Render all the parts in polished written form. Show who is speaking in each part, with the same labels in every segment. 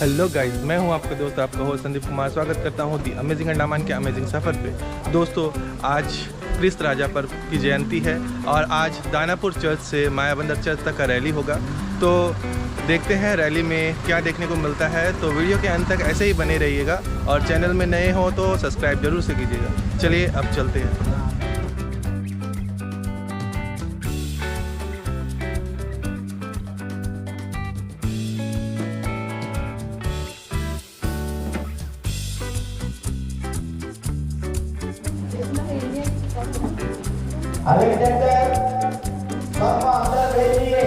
Speaker 1: Hello guys, मैं हूं आपका दोस्त, आपका होस्ट संदीप कुमार। स्वागत करता हूं दी अमेजिंग अंडमान के अमेजिंग सफ़र पे। दोस्तों, आज क्रिस्त राजा पर्व की जयंती है और आज दानापुर चर्च से मायाबंदर चर्च तक का रैली होगा। तो देखते हैं रैली में क्या देखने को मिलता है। तो वीडियो के अंत तक ऐसे ही बने रहिएगा और चैनल में नए हो तो सब्सक्राइब जरूर से कीजिएगा। चलिए अब चलते हैं।
Speaker 2: अलेक्जेंडर सब अंदर भेजिए।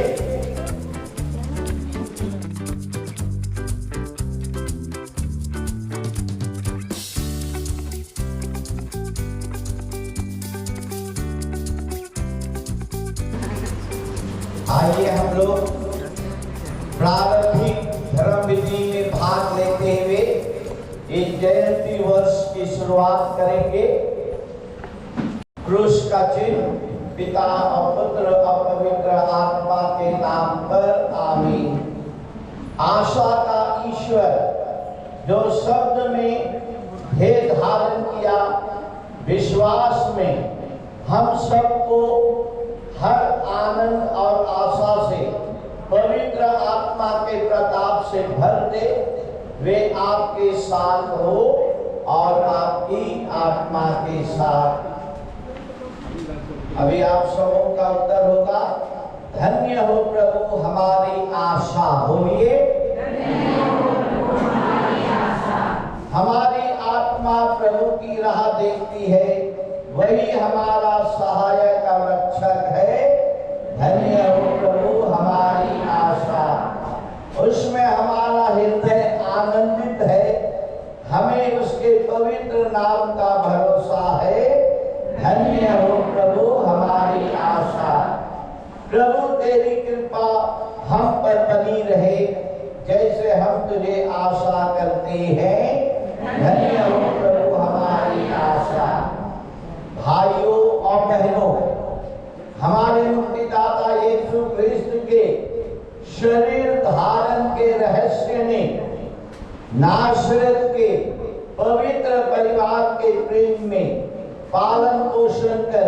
Speaker 2: आइए हम लोग प्रारंभिक धर्म विधि में भाग लेते हुए इस जयंती वर्ष की शुरुआत करेंगे। क्रूस का चिन्ह पिता और पुत्र और पवित्र आत्मा के नाम पर आमीन। आशा का ईश्वर जो शब्द में भेद धारण किया, विश्वास में हम सबको हर आनंद और आशा से पवित्र आत्मा के प्रताप से भर दे, वे आपके साथ हो और आपकी आत्मा के साथ। अभी आप सबों का उत्तर होगा, धन्य हो प्रभु हमारी आशा। बोलिए, हमारी आत्मा प्रभु की राह देखती है, वही हमारा सहायक और रक्षक है। धन्य हो प्रभु हमारी आशा। उसमें हमारा हृदय आनंदित है, हमें उसके पवित्र नाम का भरोसा है। धन्य हो प्रभु हमारी आशा। प्रभु तेरी कृपा हम पर बनी रहे, जैसे हम तुझे आशा करते हैं। धन्य हो प्रभु हमारी आशा। भाइयों और बहनों, हमारे मुक्तिदाता यीशु क्रिस्त के शरीर धारण के रहस्य ने नासरत के पवित्र परिवार के प्रेम में पालन पोषण कर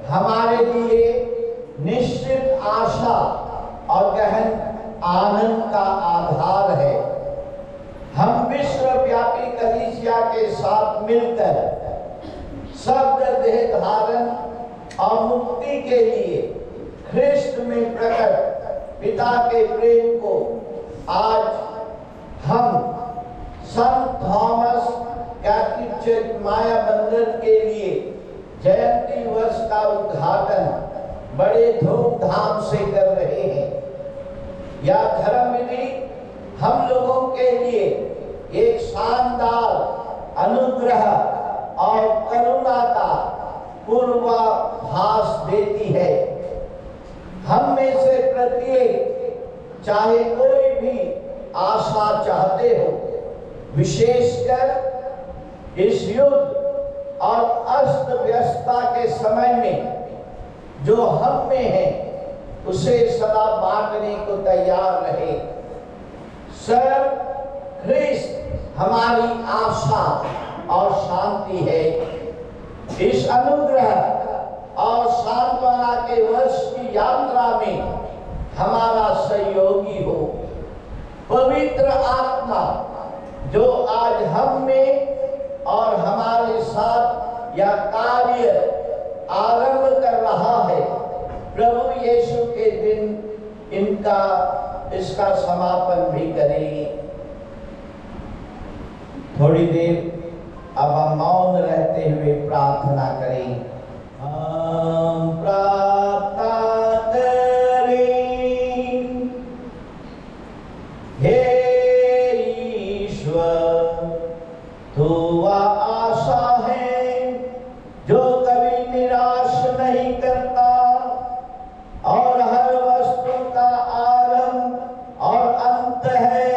Speaker 2: हमारे लिए निश्चित आशा और गहन आनंद का आधार है। हम विश्वव्यापी कलीसिया के साथ मिलकर शब्द देह धारण और मुक्ति के लिए ख्रिस्त में प्रकट पिता के प्रेम को आज हम संत थॉमस कैथेड्रल मायाबंदर के लिए जयंती वर्ष का उद्घाटन बड़े धूमधाम से कर रहे हैं। यह धर्म विधि हम लोगों के लिए एक शानदार अनुग्रह और करुणा का पूर्वाभास देती है। हम में से प्रत्येक, चाहे कोई भी आशा चाहते हो, विशेषकर इस युद्ध और अस्त व्यस्तता के समय में जो हम में है, उसे सदा बांटने को तैयार रहे। सर ख्रिस्त हमारी आशा और शांति है। इस अनुग्रह और सांत्वना के वर्ष की यात्रा में हमारा सहयोगी हो। पवित्र आत्मा जो आज हम में और हमारे साथ यह कार्य आरंभ कर रहा है, प्रभु यीशु के दिन इसका समापन भी करेंगे। थोड़ी देर अब हम मौन रहते हुए प्रार्थना करें। हम प्रार्थना करें। हे ईश्वर, तू आशा है जो कभी निराश नहीं करता और हर वस्तु का आरंभ और अंत है।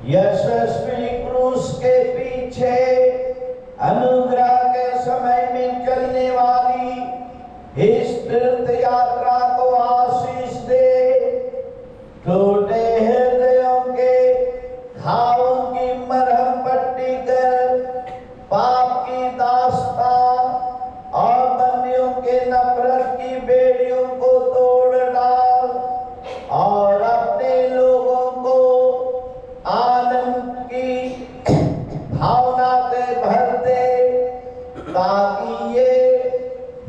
Speaker 2: यशस्वी क्रूस के पीछे अनुग्रह के समय में चलने वाली इस तीर्थ यात्रा को आशीष दे। टूटे हृदयों के के नफरत की बेड़ियों को तोड़ डाल और अपने लोगों को आनंद की भावना से भर दे, ताकि ये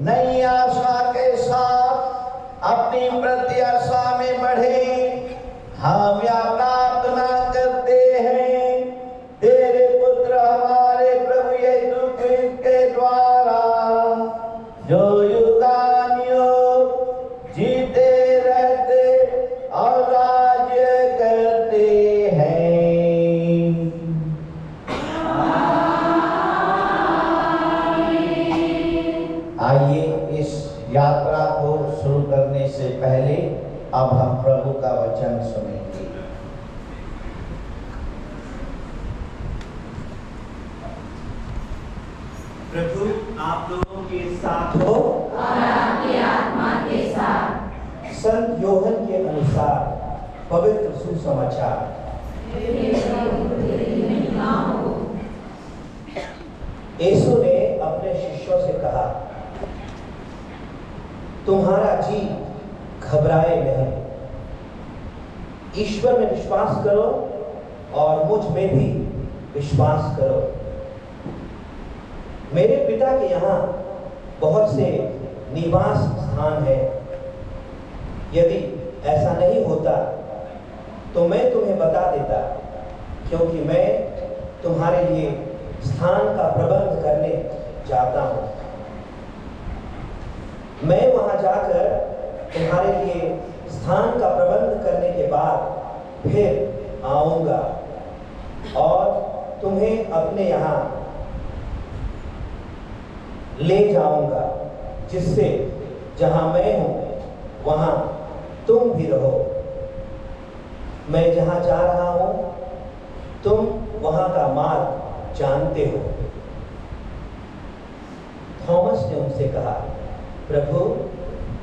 Speaker 2: नई आशा के साथ अपनी प्रत्याशा में बढ़े। हम यह प्रार्थना करते हैं तेरे पुत्र हमारे प्रभु यीशु क्रिस्त के द्वारा, जो युगानुयुग जीते रहते और राज्य करते हैं। आइए इस यात्रा को शुरू करने से पहले अब हम प्रभु का वचन सुनेंगे।
Speaker 3: प्रभु आप लोगों के साथ हो
Speaker 4: और आपकी आत्मा के साथ।
Speaker 3: संत योहन के अनुसार पवित्र सुसमाचार। यीशु ने अपने शिष्यों से कहा, तुम्हारा जी घबराए नहीं, ईश्वर में विश्वास करो और मुझ में भी विश्वास करो। मेरे पिता के यहाँ बहुत से निवास स्थान है। यदि ऐसा नहीं होता तो मैं तुम्हें बता देता, क्योंकि मैं तुम्हारे लिए स्थान का प्रबंध करने जाता हूँ। मैं वहां जाकर तुम्हारे लिए स्थान का प्रबंध करने के बाद फिर आऊंगा और तुम्हें अपने यहाँ ले जाऊंगा, जिससे जहां मैं हूं वहां तुम भी रहो। मैं जहां जा रहा हूं तुम वहां का मार्ग जानते हो। थॉमस ने उनसे कहा, प्रभु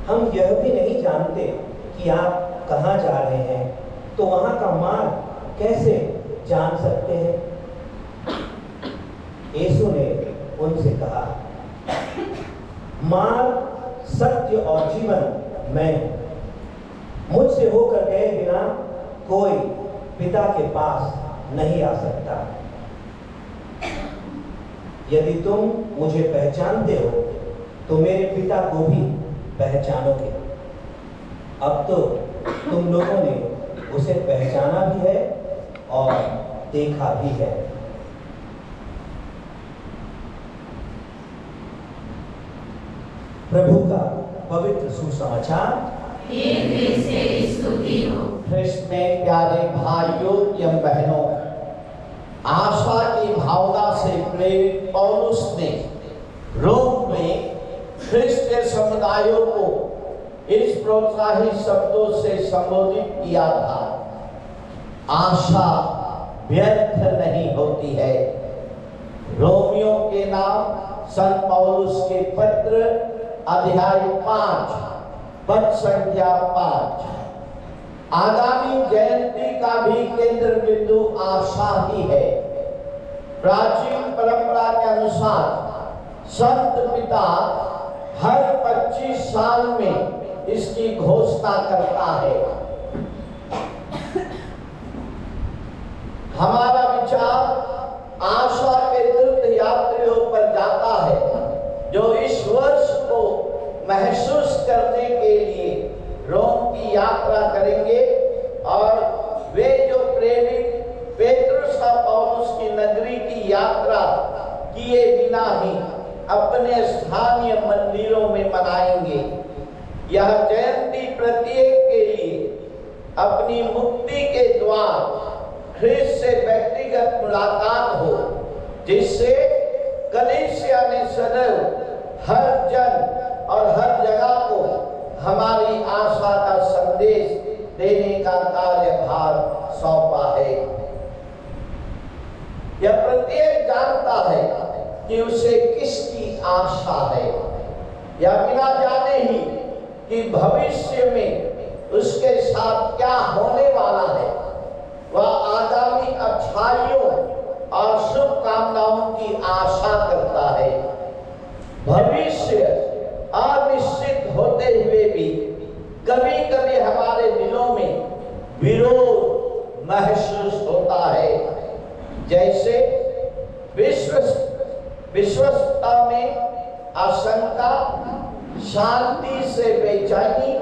Speaker 3: हम यह भी नहीं जानते कि आप कहाँ जा रहे हैं, तो वहां का मार्ग कैसे जान सकते हैं? यीशु ने उनसे कहा, मार्ग, सत्य और जीवन मैं हूं। मुझसे होकर गए बिना कोई पिता के पास नहीं आ सकता। यदि तुम मुझे पहचानते हो तो मेरे पिता को भी पहचानोगे। अब तो तुम लोगों ने उसे पहचाना भी है और देखा भी है। प्रभु का पवित्र सुसमाचार।
Speaker 2: ख्रिस्त में प्यारे भाइयों एवं बहनों, आशा की भावना से प्रेरित पौलुस ने रोम में ख्रिस्तीय समुदायों को इस प्रोत्साहित शब्दों से संबोधित किया था, आशा व्यर्थ नहीं होती है। रोमियों के नाम संत पौलुस के पत्र अध्याय 5 पद संख्या 5। आगामी जयंती का भी केंद्र बिंदु आशा ही है। प्राचीन परंपरा के अनुसार संत पिता हर 25 साल में इसकी घोषणा करता है। हमारा विचार आशा के तीर्थ यात्रियों पर जाता है, जो इस वर्ष को महसूस करने के लिए रोम की यात्रा करेंगे और वे जो प्रेरित पेट्रुस और पौलुस की नगरी की यात्रा किए बिना ही अपने स्थानीय मंदिरों में मनाएंगे। यह जयंती प्रत्येक के लिए अपनी मुक्ति के द्वार ख्रिस्त से व्यक्तिगत मुलाकात हो, जिससे कलीसिया ने सदैव हर जन और हर जगह को हमारी आशा का संदेश देने का कार्यभार सौंपा है। यह प्रत्येक जानता है कि उसे किसकी आशा है, यह बिना जाने ही कि भविष्य में उसके साथ क्या होने वाला है। वह आगामी अच्छाइयों और शुभकामनाओं की आशा करता है। भविष्य हुए भी कभी कभी हमारे दिलों में विरोध महसूस होता है। जैसे विश्वस्तता में आशंका, शांति से बेचैनी,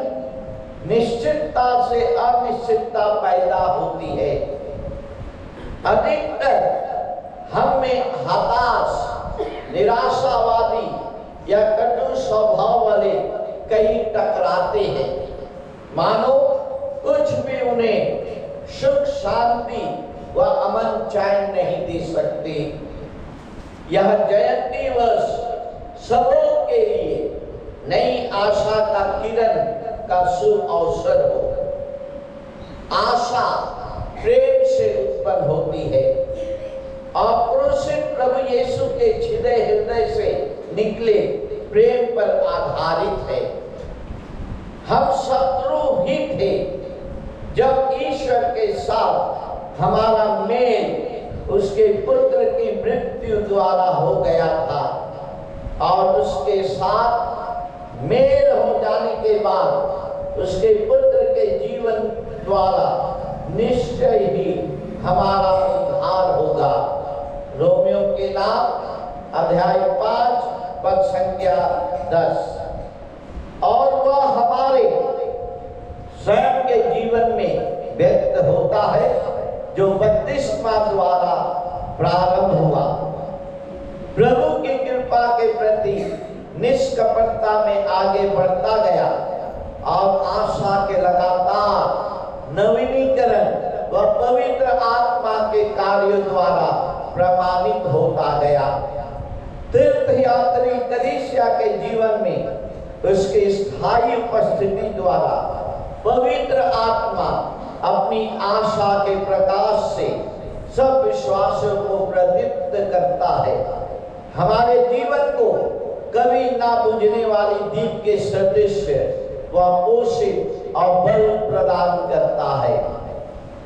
Speaker 2: निश्चितता से अनिश्चितता पैदा होती है। अधिकतर हम में हताश, निराशावादी या कटु स्वभाव वाले कई टकराते हैं, मानो कुछ भी उन्हें सुख शांति व अमन चैन नहीं दे सकते। यह जयंती वर्ष सबों के लिए नई आशा का किरण का शुभ अवसर हो। आशा प्रेम से उत्पन्न होती है। आक्रोशित प्रभु यीशु के छिदे हृदय से निकले प्रेम पर आधारित है। हम शत्रु ही थे जब ईश्वर के साथ हमारा मेल उसके पुत्र की मृत्यु द्वारा हो गया था, और उसके साथ मेल हो जाने के बाद उसके पुत्र के जीवन द्वारा निश्चय ही हमारा उद्धार होगा। रोमियो के नाम अध्याय 5 पद संख्या 10। और वह हमारे स्वयं के जीवन में व्यक्त होता है जो बपतिस्मा द्वारा प्रारंभ हुआ। प्रभु की कृपा के प्रति निष्कपटता में आगे बढ़ता गया और आशा के लगातार नवीनीकरण व पवित्र आत्मा के कार्यों द्वारा प्रमाणित होता गया। तीर्थयात्री कलीसिया के जीवन में उसकी स्थायी उपस्थिति द्वारा पवित्र आत्मा अपनी आशा के प्रकाश से सब विश्वासियों को प्रदीप्त करता है। हमारे जीवन को कभी ना बुझने वाली दीप के सदृश व पोषित और बल प्रदान करता है।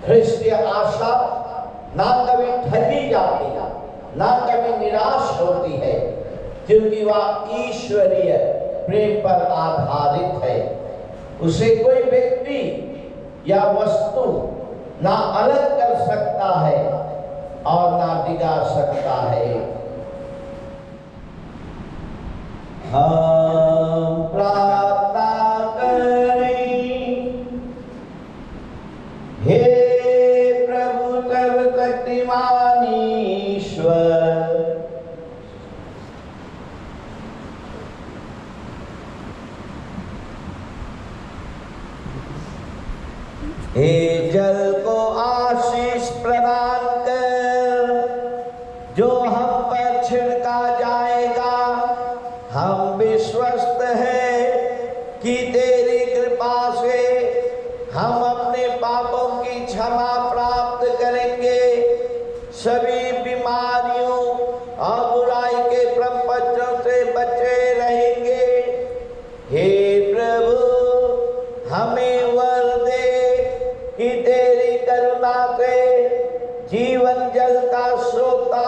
Speaker 2: ख्रिस्तीय आशा ना कभी ठगी जाती, ना कभी निराश होती है, क्योंकि वह ईश्वरीय प्रेम पर आधारित है। उसे कोई व्यक्ति या वस्तु ना अलग कर सकता है और ना डिगा सकता है। हम प्रार्थना करें। हे प्रभु सर्वशक्तिमान ईश्वर, हे जल को आशीष प्रदान कर जो हम पर छिड़का जाएगा। हम विश्वस्त है कि तेरी कृपा से हम अपने पापों की क्षमा प्राप्त करेंगे, सभी बीमारियों और बुराई के प्रपंचों से बचे रहेंगे। हे प्रभु, हमें वर दे कि तेरी करुणा से जीवन जल का सोता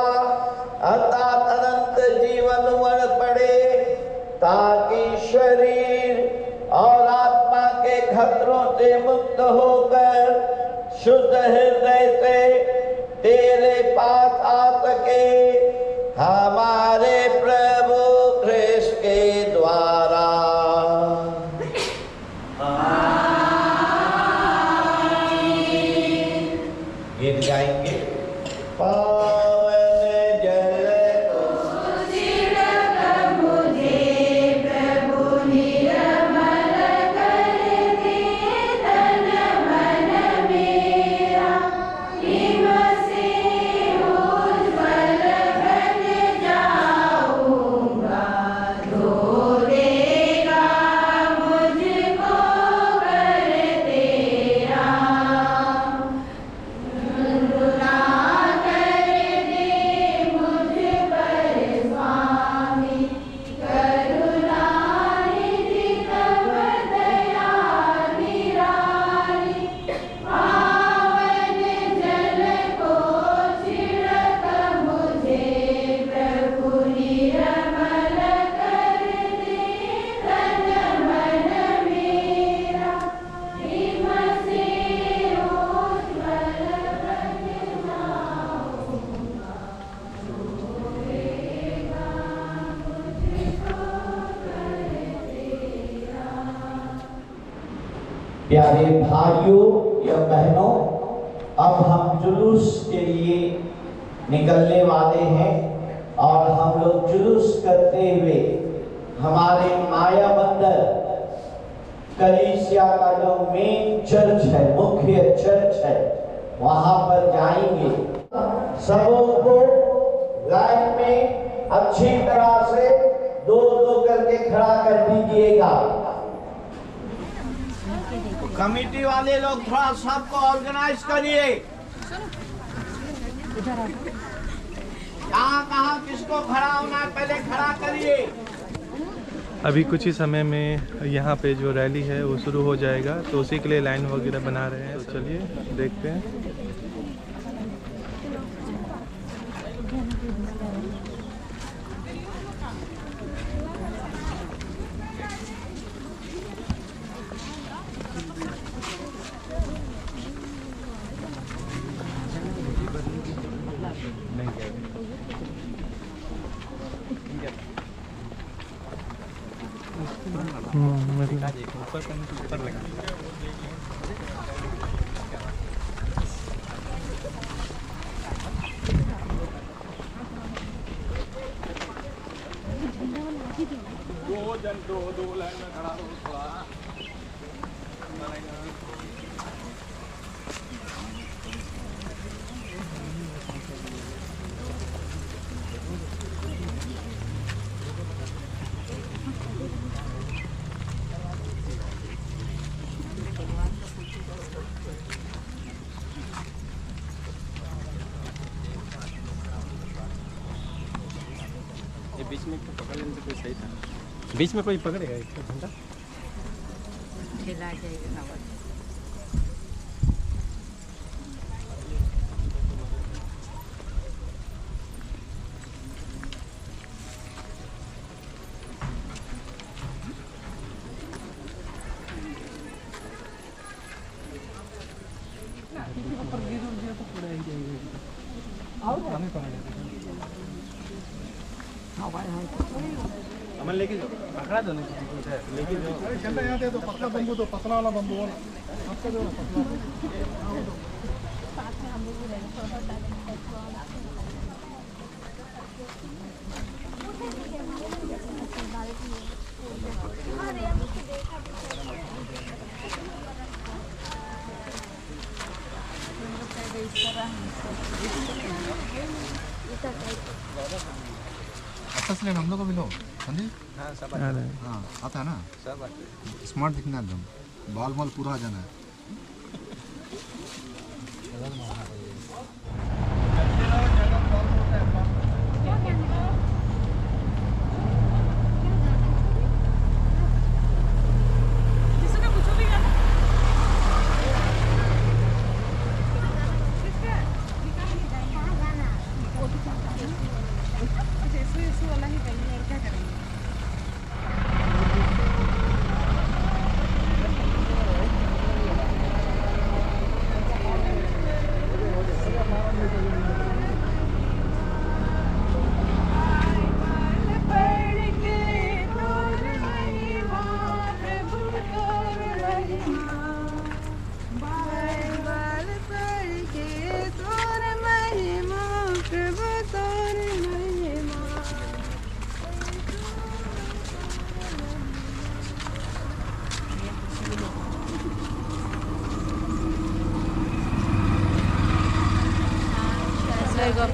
Speaker 2: अर्थात अनंत जीवन वर पड़े, ताकि शरीर और आत्मा के खतरों से मुक्त होकर शुद्ध हृदय से तेरे पास आ सके। हमारे प्रभु ख्रिस्त के द्वारा। गीत गाएंगे। पावन जल
Speaker 4: मेरा
Speaker 2: प्यारे भाइयों या बहनों, अब हम जुलूस के लिए निकलने वाले हैं और हम लोग जुलूस करते हुए हमारे माया बंदर कलीसिया का जो मेन चर्च है, मुख्य चर्च है, वहां पर जाएंगे। सबों को लाइन में अच्छी तरह से दो दो करके खड़ा कर दीजिएगा। कमेटी वाले लोग थोड़ा सबको ऑर्गेनाइज करिए। कहाँ किसको खड़ा होना है पहले खड़ा करिए।
Speaker 1: अभी कुछ ही समय में यहाँ पे जो रैली है वो शुरू हो जाएगा, तो उसी के लिए लाइन वगैरह बना रहे हैं। तो चलिए देखते हैं। ऊपर लगा। दो लाइन में खड़ा हो थोड़ा। बीच में पकड़ लेने से कोई सही था। बीच में कोई पकड़ेगा एक घंटा खिला जाएगा। अमन लेके जाओ, पकड़ा दो लेके जाओ। चलता यहाँ दे दो, पतला बम्बू दो, पतला वाला बम्बू वाला आपका दो, पतला।
Speaker 5: से हम लोग को भी लो संदीप।
Speaker 1: हाँ सब
Speaker 5: हाँ आता है ना,
Speaker 1: सब
Speaker 5: स्मार्ट दिखना एकदम, बाल बाल पूरा आ जाना है।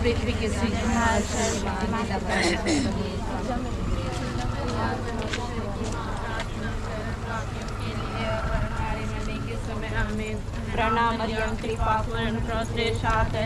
Speaker 4: पृथ्वी के सृजनहार प्रणाम मरियम कृपा पूर्ण प्रसरे साथ है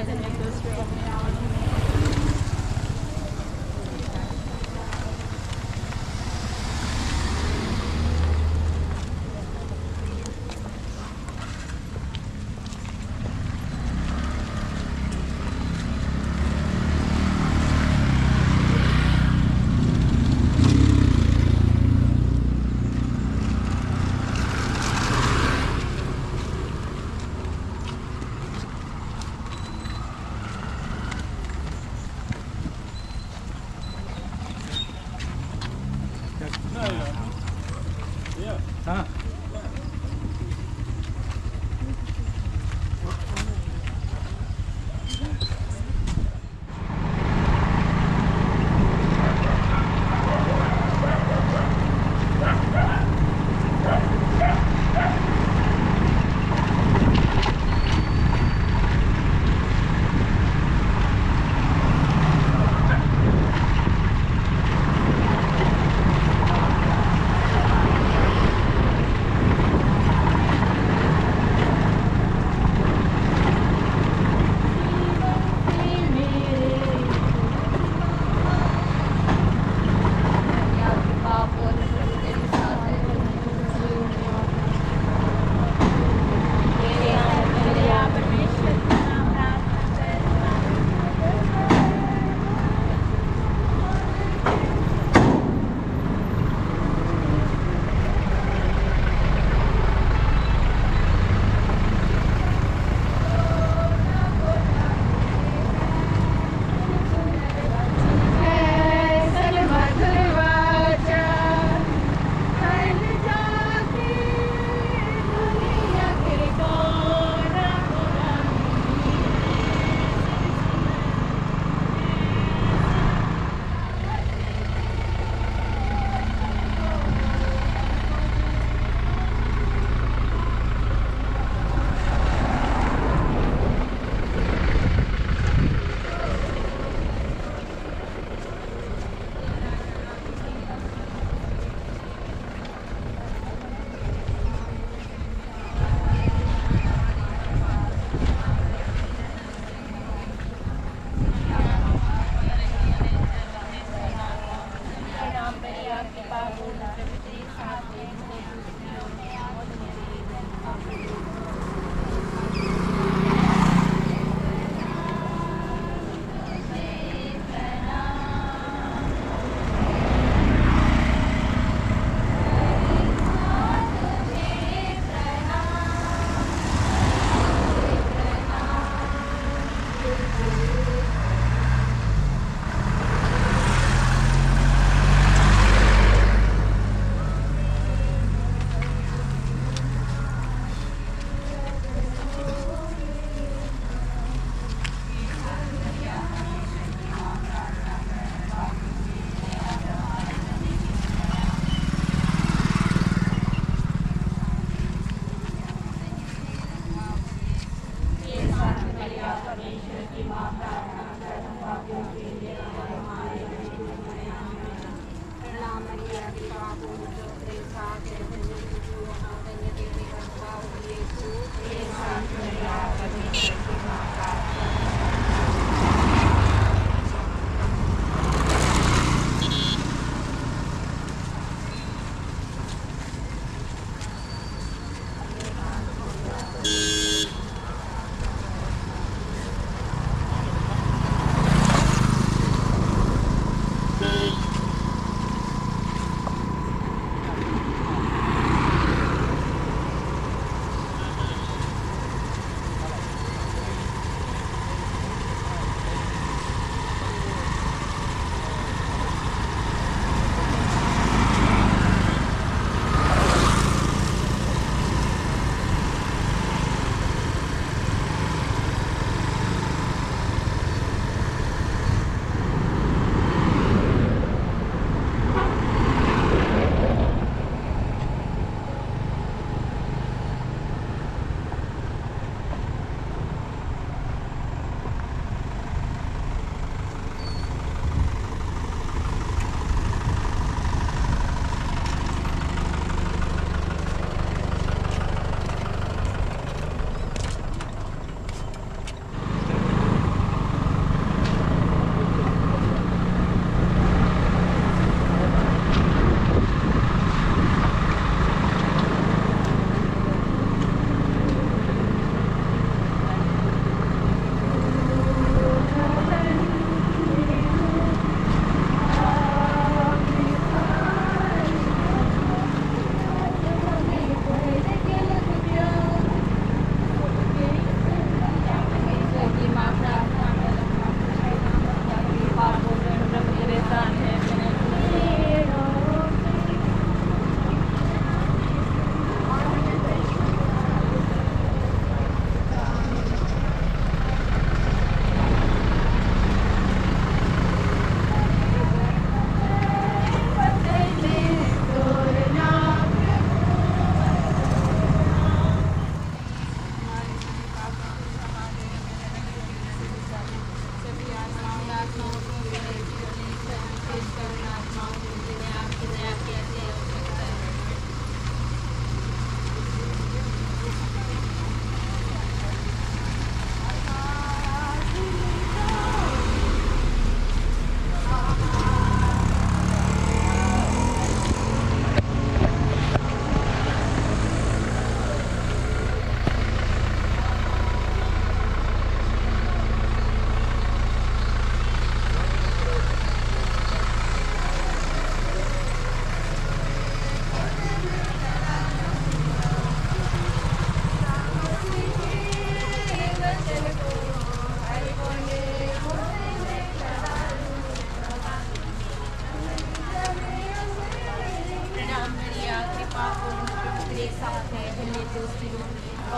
Speaker 4: तेरे साथ है, धन्य तू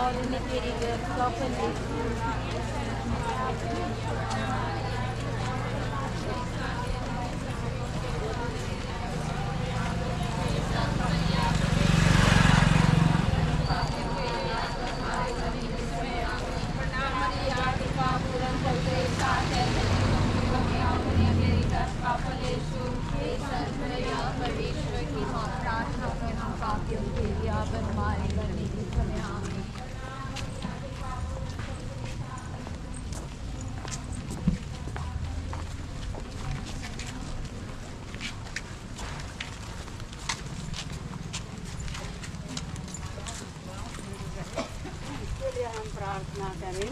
Speaker 4: और उन्हें तेरी सौंपन प्रार्थना करें।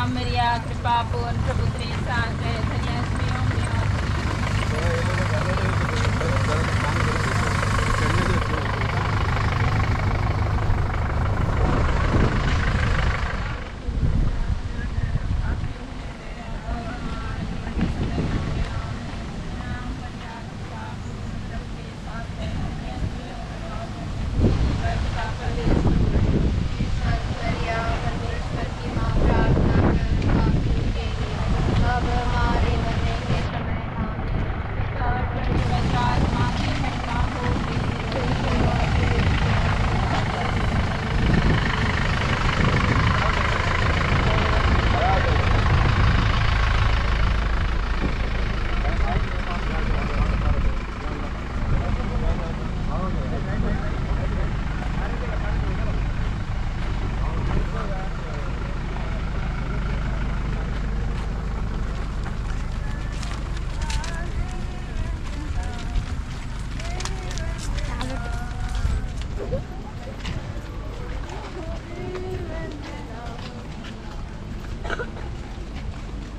Speaker 4: प्रणाम मरिया कृपा पूर्ण प्रभु तेरे साथ है धन्य स्त्रियों में और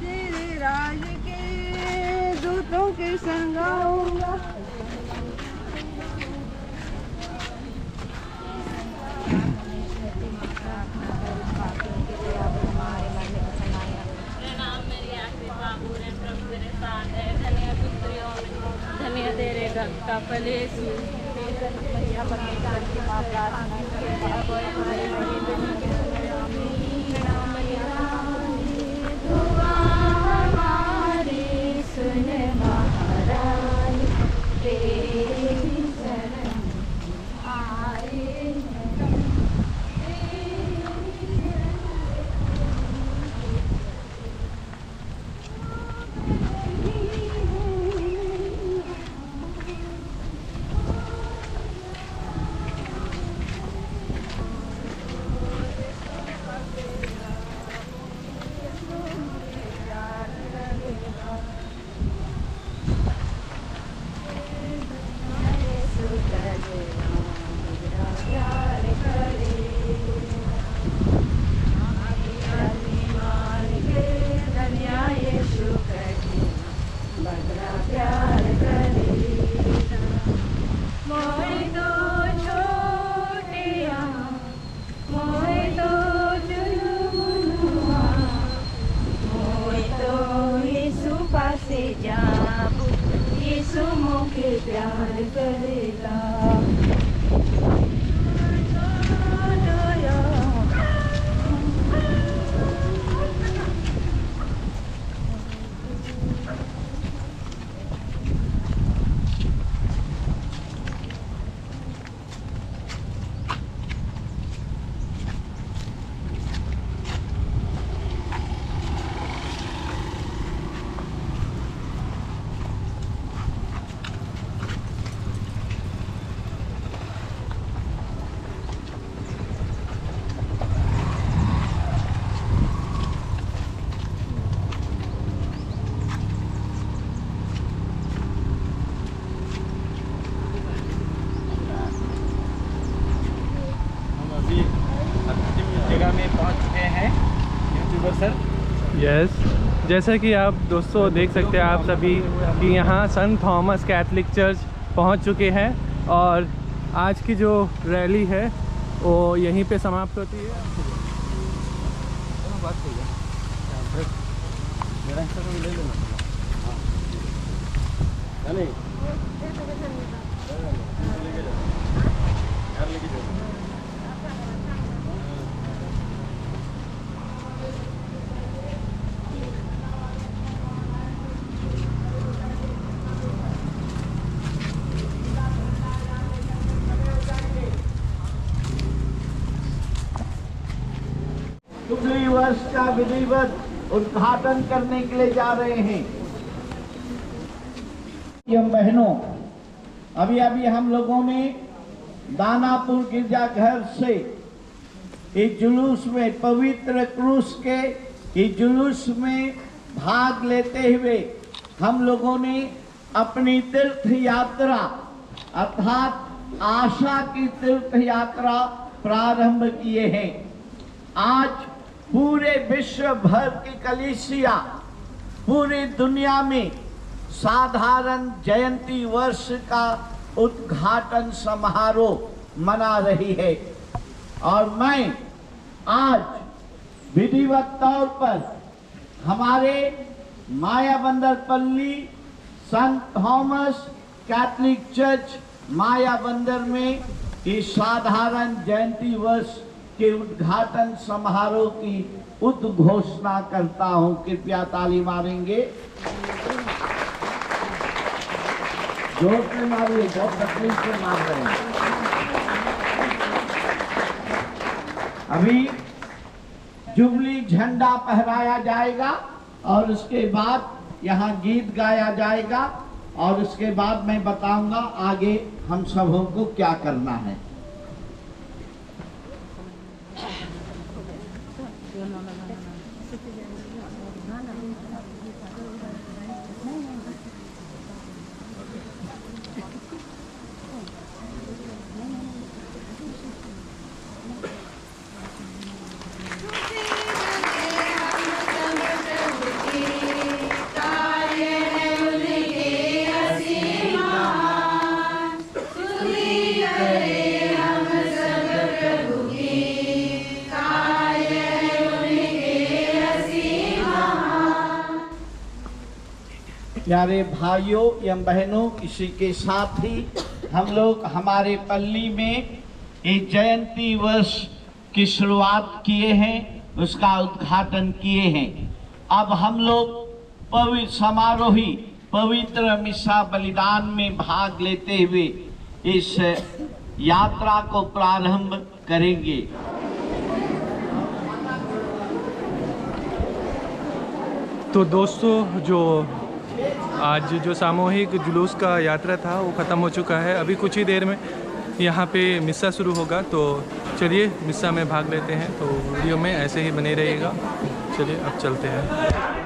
Speaker 6: तेरे राज के दूतों के संग आऊंगा।
Speaker 4: प्रणाम मरिया कृपा पूर्ण प्रभु तेरे साथ है धन्य स्त्रियों में धन्य तेरे गर्भ का फल यीशु मरिया परमेश्वर की मां प्रार्थना करके हमारे बड़ी बड़ी के समय आमीन। प्रणाम मरिया दुआ हमारी सुन महारानी तेरी शरण आए यीशु मुझे प्यार करेगा।
Speaker 1: यस जैसा कि आप दोस्तों देख सकते हैं आप सभी कि यहाँ संत थॉमस कैथलिक चर्च पहुँच चुके हैं और आज की जो रैली है वो यहीं पे समाप्त होती है।
Speaker 2: पिछले वर्ष का विधिवत उद्घाटन करने के लिए जा रहे हैं। ये बहनों, अभी अभी हम लोगों ने दानापुर गिरजाघर से इस जुलूस में, पवित्र क्रूस के इस जुलूस में भाग लेते हुए हम लोगों ने अपनी तीर्थ यात्रा अर्थात आशा की तीर्थ यात्रा प्रारंभ किए हैं। आज पूरे विश्व भर की कलीसिया पूरी दुनिया में साधारण जयंती वर्ष का उद्घाटन समारोह मना रही है। और मैं आज विधिवत तौर पर हमारे मायाबंदरपल्ली संत थॉमस कैथोलिक चर्च मायाबंदर में इस साधारण जयंती वर्ष के उद्घाटन समारोह की उद्घोषणा करता हूं। कृपया ताली मारेंगे, जोर से मारिए, बहुत तकलीफ से मार रहे हैं। अभी जुबली झंडा फहराया जाएगा और उसके बाद यहाँ गीत गाया जाएगा और उसके बाद मैं बताऊंगा आगे हम सबों को क्या करना है। प्यारे भाइयों एवं बहनों, इसी के साथ ही हम लोग हमारे पल्ली में एक जयंती वर्ष की शुरुआत किए हैं, उसका उद्घाटन किए हैं। अब हम लोग समारोही पवित्र मिसा बलिदान में भाग लेते हुए इस यात्रा को प्रारंभ करेंगे।
Speaker 1: तो दोस्तों, जो आज जो सामूहिक जुलूस का यात्रा था वो ख़त्म हो चुका है। अभी कुछ ही देर में यहाँ पे मिस्सा शुरू होगा, तो चलिए मिस्सा में भाग लेते हैं। तो वीडियो में ऐसे ही बने रहिएगा। चलिए अब चलते हैं।